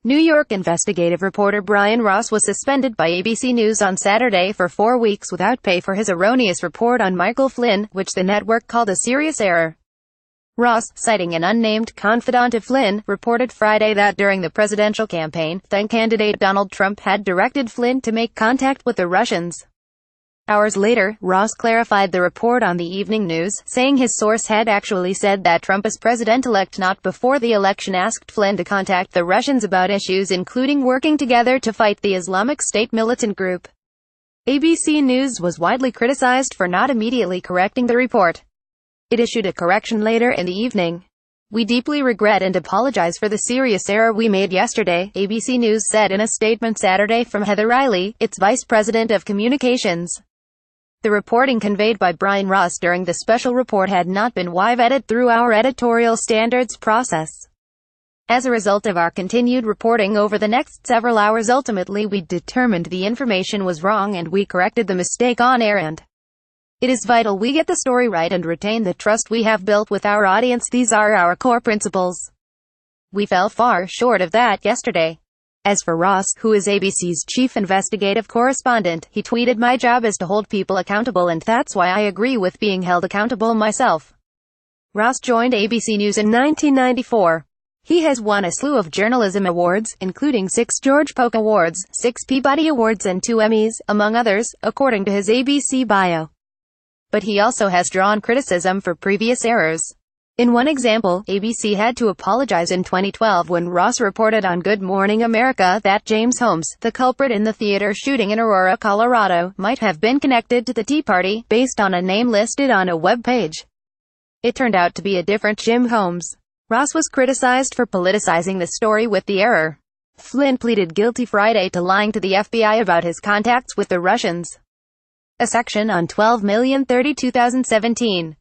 New York investigative reporter Brian Ross was suspended by ABC News on Saturday for 4 weeks without pay for his erroneous report on Michael Flynn, which the network called a serious error. Ross, citing an unnamed confidant of Flynn, reported Friday that during the presidential campaign, then-candidate Donald Trump had directed Flynn to make contact with the Russians. Hours later, Ross clarified the report on the evening news, saying his source had actually said that Trump as president-elect not before the election asked Flynn to contact the Russians about issues including working together to fight the Islamic State militant group. ABC News was widely criticized for not immediately correcting the report. It issued a correction later in the evening. "We deeply regret and apologize for the serious error we made yesterday," ABC News said in a statement Saturday from Heather Riley, its vice president of communications. The reporting conveyed by Brian Ross during the special report had not been vetted through our editorial standards process. As a result of our continued reporting over the next several hours, ultimately we determined the information was wrong and we corrected the mistake on air, and it is vital we get the story right and retain the trust we have built with our audience. These are our core principles. We fell far short of that yesterday. As for Ross, who is ABC's chief investigative correspondent, he tweeted, "My job is to hold people accountable, and that's why I agree with being held accountable myself." Ross joined ABC News in 1994. He has won a slew of journalism awards, including 6 George Polk Awards, 6 Peabody Awards and 2 Emmys, among others, according to his ABC bio. But he also has drawn criticism for previous errors. In one example, ABC had to apologize in 2012 when Ross reported on Good Morning America that James Holmes, the culprit in the theater shooting in Aurora, Colorado, might have been connected to the Tea Party, based on a name listed on a web page. It turned out to be a different Jim Holmes. Ross was criticized for politicizing the story with the error. Flynn pleaded guilty Friday to lying to the FBI about his contacts with the Russians. A section on 12/30/2017.